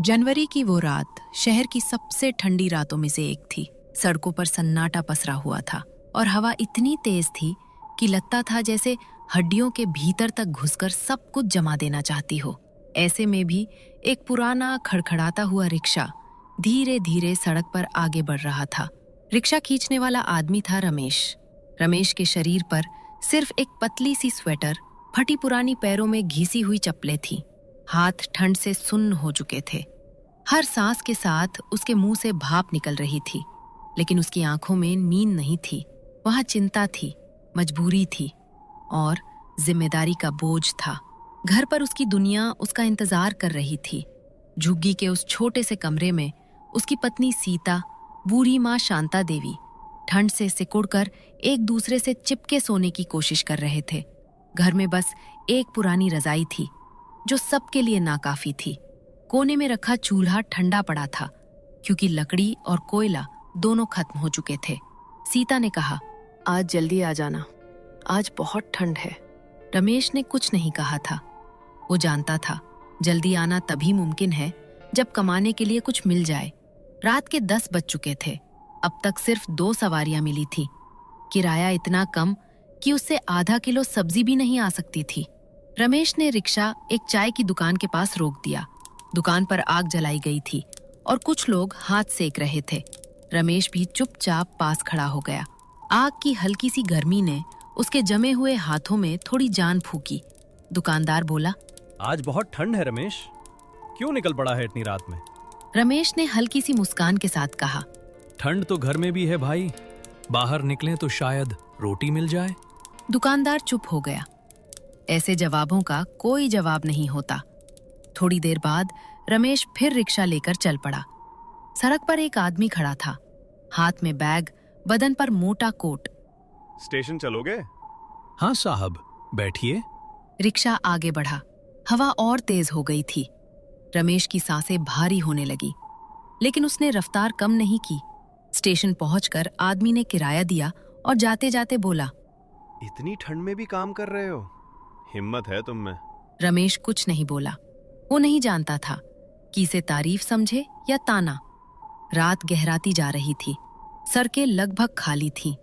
जनवरी की वो रात शहर की सबसे ठंडी रातों में से एक थी। सड़कों पर सन्नाटा पसरा हुआ था और हवा इतनी तेज थी कि लगता था जैसे हड्डियों के भीतर तक घुसकर सब कुछ जमा देना चाहती हो। ऐसे में भी एक पुराना खड़खड़ाता हुआ रिक्शा धीरे धीरे सड़क पर आगे बढ़ रहा था। रिक्शा खींचने वाला आदमी था रमेश। रमेश के शरीर पर सिर्फ एक पतली सी स्वेटर, फटी पुरानी पैरों में घिसी हुई चप्पलें थीं। हाथ ठंड से सुन्न हो चुके थे। हर सांस के साथ उसके मुंह से भाप निकल रही थी, लेकिन उसकी आंखों में नींद नहीं थी। वहां चिंता थी, मजबूरी थी और जिम्मेदारी का बोझ था। घर पर उसकी दुनिया उसका इंतजार कर रही थी। झुग्गी के उस छोटे से कमरे में उसकी पत्नी सीता, बूढ़ी माँ शांता देवी ठंड से सिकुड़कर एक दूसरे से चिपके सोने की कोशिश कर रहे थे। घर में बस एक पुरानी रजाई थी जो सबके लिए नाकाफी थी। कोने में रखा चूल्हा ठंडा पड़ा था क्योंकि लकड़ी और कोयला दोनों खत्म हो चुके थे। सीता ने कहा, आज जल्दी आ जाना, आज बहुत ठंड है। रमेश ने कुछ नहीं कहा था। वो जानता था जल्दी आना तभी मुमकिन है जब कमाने के लिए कुछ मिल जाए। रात के 10 बज चुके थे। अब तक सिर्फ 2 सवारियां मिली थी। किराया इतना कम कि उससे आधा किलो सब्जी भी नहीं आ सकती थी। रमेश ने रिक्शा एक चाय की दुकान के पास रोक दिया। दुकान पर आग जलाई गई थी और कुछ लोग हाथ सेक रहे थे। रमेश भी चुपचाप पास खड़ा हो गया। आग की हल्की सी गर्मी ने उसके जमे हुए हाथों में थोड़ी जान फूकी। दुकानदार बोला, आज बहुत ठंड है रमेश, क्यों निकल पड़ा है इतनी रात में? रमेश ने हल्की सी मुस्कान के साथ कहा, ठंड तो घर में भी है भाई, बाहर निकलें तो शायद रोटी मिल जाए। दुकानदार चुप हो गया। ऐसे जवाबों का कोई जवाब नहीं होता। थोड़ी देर बाद रमेश फिर रिक्शा लेकर चल पड़ा। सड़क पर एक आदमी खड़ा था, हाथ में बैग, बदन पर मोटा कोट। स्टेशन चलोगे? हाँ साहब, बैठिए। रिक्शा आगे बढ़ा। हवा और तेज हो गई थी। रमेश की सांसें भारी होने लगी, लेकिन उसने रफ्तार कम नहीं की। स्टेशन पहुंचकर आदमी ने किराया दिया और जाते जाते बोला, इतनी ठंड में भी काम कर रहे हो, हिम्मत है तुम में। रमेश कुछ नहीं बोला। वो नहीं जानता था कि इसे तारीफ समझे या ताना। रात गहराती जा रही थी। सड़कें लगभग खाली थीं।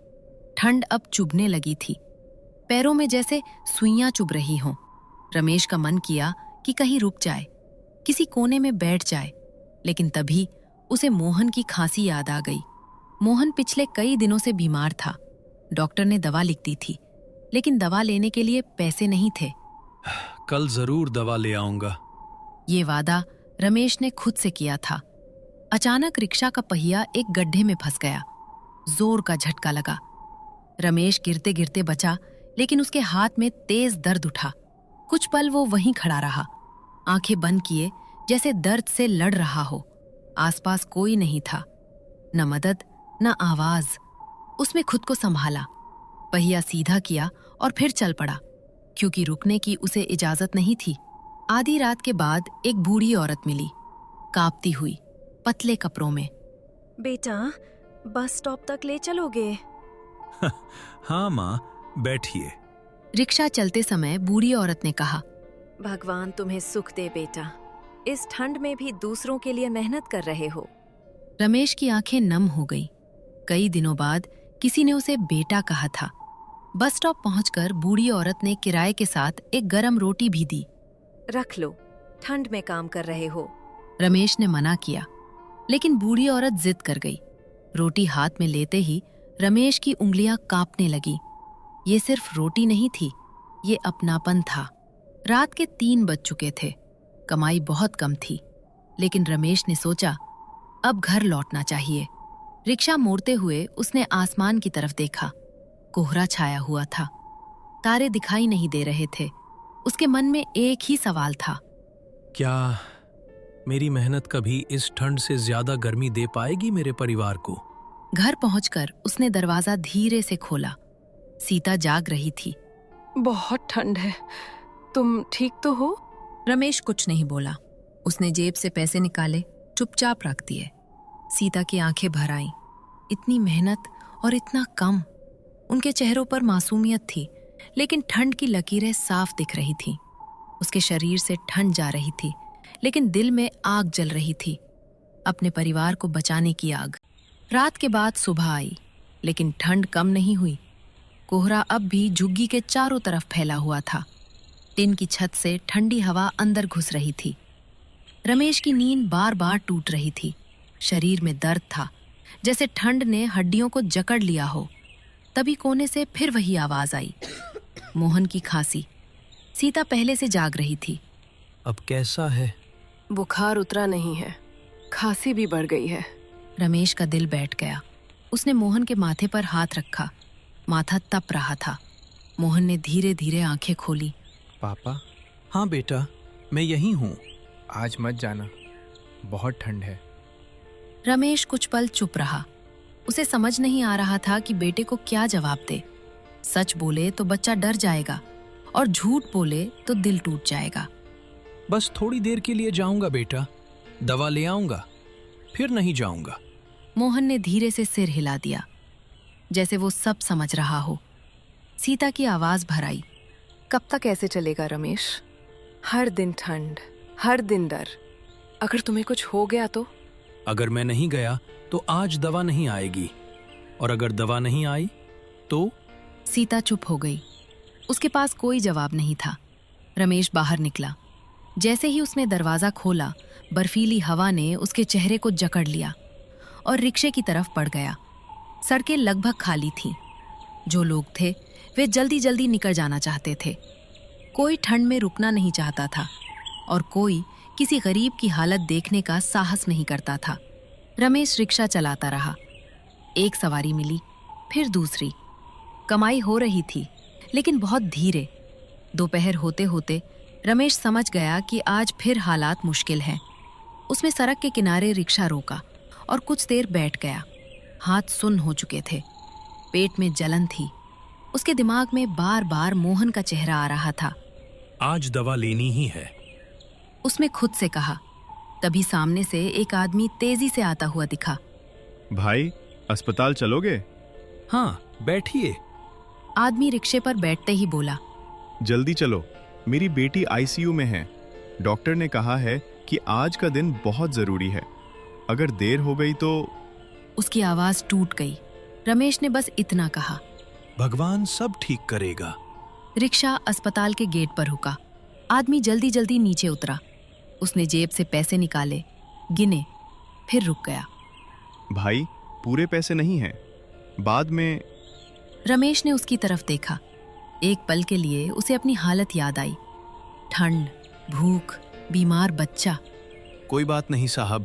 ठंड अब चुभने लगी थी। पैरों में जैसे सुइयां चुभ रही हों। रमेश का मन किया कि कहीं रुक जाए, किसी कोने में बैठ जाए, लेकिन तभी उसे मोहन की खांसी याद आ गई। मोहन पिछले कई दिनों से बीमार था। डॉक्टर ने दवा लिख दी थी, लेकिन दवा लेने के लिए पैसे नहीं थे। कल जरूर दवा ले आऊंगा। ये वादा रमेश ने खुद से किया था। अचानक रिक्शा का पहिया एक गड्ढे में फंस गया। जोर का झटका लगा। रमेश गिरते गिरते बचा, लेकिन उसके हाथ में तेज दर्द उठा। कुछ पल वो वहीं खड़ा रहा, आंखें बंद किए, जैसे दर्द से लड़ रहा हो। आसपास कोई नहीं था, न मदद न आवाज। उसने खुद को संभाला, पहिया सीधा किया और फिर चल पड़ा, क्योंकि रुकने की उसे इजाजत नहीं थी। आधी रात के बाद एक बूढ़ी औरत मिली, कांपती हुई, पतले कपड़ों में। बेटा, बस स्टॉप तक ले चलोगे? हाँ माँ, बैठिए। रिक्शा चलते समय बूढ़ी औरत ने कहा, भगवान तुम्हें सुख दे बेटा, इस ठंड में भी दूसरों के लिए मेहनत कर रहे हो। रमेश की आंखें नम हो गई। कई दिनों बाद किसी ने उसे बेटा कहा था। बस स्टॉप पहुंचकर बूढ़ी औरत ने किराए के साथ एक गरम रोटी भी दी। रख लो, ठंड में काम कर रहे हो। रमेश ने मना किया, लेकिन बूढ़ी औरत जिद कर गई। रोटी हाथ में लेते ही रमेश की उंगलियां कांपने लगी। ये सिर्फ रोटी नहीं थी, ये अपनापन था। रात के 3 बज चुके थे। कमाई बहुत कम थी, लेकिन रमेश ने सोचा, अब घर लौटना चाहिए। रिक्शा मोड़ते हुए उसने आसमान की तरफ देखा। कोहरा छाया हुआ था, तारे दिखाई नहीं दे रहे थे। उसके मन में एक ही सवाल था, क्या मेरी मेहनत कभी इस ठंड से ज्यादा गर्मी दे पाएगी मेरे परिवार को? घर पहुंचकर उसने दरवाजा धीरे से खोला। सीता जाग रही थी। बहुत ठंड है, तुम ठीक तो हो? रमेश कुछ नहीं बोला। उसने जेब से पैसे निकाले, चुपचाप रख दिए। सीता की आंखें भर आईं। इतनी मेहनत और इतना कम। उनके चेहरों पर मासूमियत थी, लेकिन ठंड की लकीरें साफ दिख रही थीं। उसके शरीर से ठंड जा रही थी, लेकिन दिल में आग जल रही थी, अपने परिवार को बचाने की आग। रात के बाद सुबह आई, लेकिन ठंड कम नहीं हुई। कोहरा अब भी झुग्गी के चारों तरफ फैला हुआ था। टिन की छत से ठंडी हवा अंदर घुस रही थी। रमेश की नींद बार बार टूट रही थी। शरीर में दर्द था, जैसे ठंड ने हड्डियों को जकड़ लिया हो। तभी कोने से फिर वही आवाज आई, मोहन की खांसी। सीता पहले से जाग रही थी। अब कैसा है? बुखार उतरा नहीं है, खांसी भी बढ़ गई है। रमेश का दिल बैठ गया। उसने मोहन के माथे पर हाथ रखा। माथा तप रहा था। मोहन ने धीरे धीरे आंखें खोली। पापा, हाँ बेटा, मैं यहीं हूँ। आज मत जाना, बहुत ठंड है। रमेश कुछ पल चुप रहा। उसे समझ नहीं आ रहा था कि बेटे को क्या जवाब दे। सच बोले तो बच्चा डर जाएगा, और झूठ बोले तो दिल टूट जाएगा। बस थोड़ी देर के लिए जाऊंगा बेटा, दवा ले आऊंगा, फिर नहीं जाऊंगा। मोहन ने धीरे से सिर हिला दिया, जैसे वो सब समझ रहा हो। सीता की आवाज भर आई, कब तक ऐसे चलेगा रमेश? हर दिन ठंड, हर दिन डर। अगर तुम्हें कुछ हो गया तो? अगर मैं नहीं गया तो आज दवा नहीं आएगी, और अगर दवा नहीं आई तो? सीता चुप हो गई। उसके पास कोई जवाब नहीं था। रमेश बाहर निकला। जैसे ही उसने दरवाजा खोला, बर्फीली हवा ने उसके चेहरे को जकड़ लिया और रिक्शे की तरफ बढ़ गया। सड़कें लगभग खाली थीं। जो लोग थे वे जल्दी जल्दी निकल जाना चाहते थे। कोई ठंड में रुकना नहीं चाहता था, और कोई किसी गरीब की हालत देखने का साहस नहीं करता था। रमेश रिक्शा चलाता रहा। एक सवारी मिली, फिर दूसरी। कमाई हो रही थी, लेकिन बहुत धीरे। दोपहर होते होते रमेश समझ गया कि आज फिर हालात मुश्किल हैं। उसने सड़क के किनारे रिक्शा रोका और कुछ देर बैठ गया। हाथ सुन्न हो चुके थे, पेट में जलन थी। उसके दिमाग में बार बार मोहन का चेहरा आ रहा था। आज दवा लेनी ही है, उसने खुद से कहा। तभी सामने से एक आदमी तेजी से आता हुआ दिखा। भाई, अस्पताल चलोगे? हाँ बैठिए। आदमी रिक्शे पर बैठते ही बोला, जल्दी चलो, मेरी बेटी आईसीयू में है। डॉक्टर ने कहा है कि आज का दिन बहुत जरूरी है। अगर देर हो गई तो? उसकी आवाज टूट गई। रमेश ने बस इतना कहा, भगवान सब ठीक करेगा। रिक्शा अस्पताल के गेट पर रुका। आदमी जल्दी जल्दी नीचे उतरा। उसने जेब से पैसे निकाले, गिने, फिर रुक गया। भाई, पूरे पैसे नहीं हैं, बाद में। रमेश ने उसकी तरफ देखा। एक पल के लिए उसे अपनी हालत याद आई। ठंड, भूख, बीमार बच्चा। कोई बात नहीं साहब,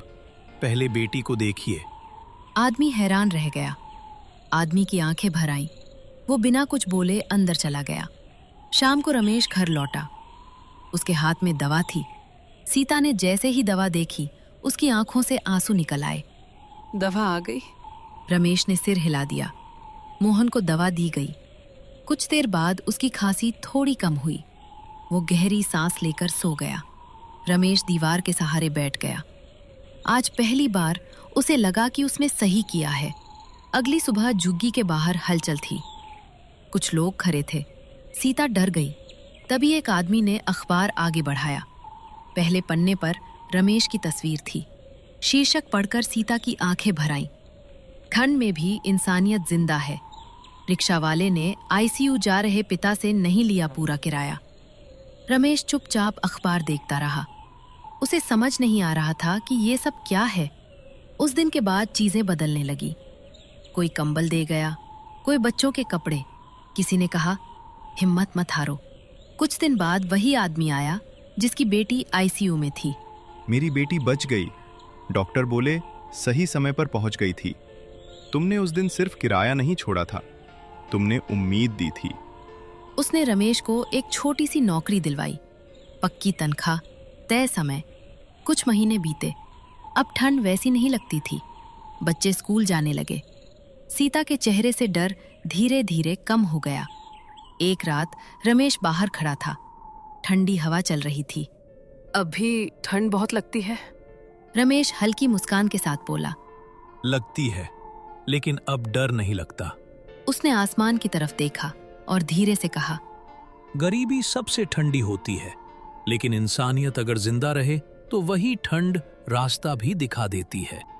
पहले बेटी को देखिए। आदमी हैरान रह गया। आदमी की आंखें भर आईं। वो बिना कुछ बोले अंदर चला गया। शाम को रमेश घर लौटा। उसके हाथ में दवा थी। सीता ने जैसे ही दवा देखी, उसकी आंखों से आंसू निकल आए। दवा आ गई? रमेश ने सिर हिला दिया। मोहन को दवा दी गई। कुछ देर बाद उसकी खांसी थोड़ी कम हुई। वो गहरी सांस लेकर सो गया। रमेश दीवार के सहारे बैठ गया। आज पहली बार उसे लगा कि उसने सही किया है। अगली सुबह झुग्गी के बाहर हलचल थी। कुछ लोग खड़े थे। सीता डर गई। तभी एक आदमी ने अखबार आगे बढ़ाया। पहले पन्ने पर रमेश की तस्वीर थी। शीर्षक पढ़कर सीता की आंखें भर आईं। ठंड में भी इंसानियत जिंदा है। रिक्शा वाले ने आईसीयू जा रहे पिता से नहीं लिया पूरा किराया। रमेश चुपचाप अखबार देखता रहा। उसे समझ नहीं आ रहा था कि ये सब क्या है। उस दिन के बाद चीजें बदलने लगी। कोई कंबल दे गया, कोई बच्चों के कपड़े। किसी ने कहा, हिम्मत मत हारो। कुछ दिन बाद वही आदमी आया जिसकी बेटी आईसीयू में थी। मेरी बेटी बच गई, डॉक्टर बोले सही समय पर पहुंच गई थी। तुमने उस दिन सिर्फ किराया नहीं छोड़ा था, तुमने उम्मीद दी थी। उसने रमेश को एक छोटी सी नौकरी दिलवाई। पक्की तनख्वाह, तय समय। कुछ महीने बीते। अब ठंड वैसी नहीं लगती थी। बच्चे स्कूल जाने लगे। सीता के चेहरे से डर धीरे धीरे कम हो गया। एक रात रमेश बाहर खड़ा था। ठंडी हवा चल रही थी। अभी ठंड बहुत लगती है? रमेश हल्की मुस्कान के साथ बोला। लगती है, लेकिन अब डर नहीं लगता। उसने आसमान की तरफ देखा और धीरे से कहा, गरीबी सबसे ठंडी होती है, लेकिन इंसानियत अगर जिंदा रहे तो वही ठंड रास्ता भी दिखा देती है।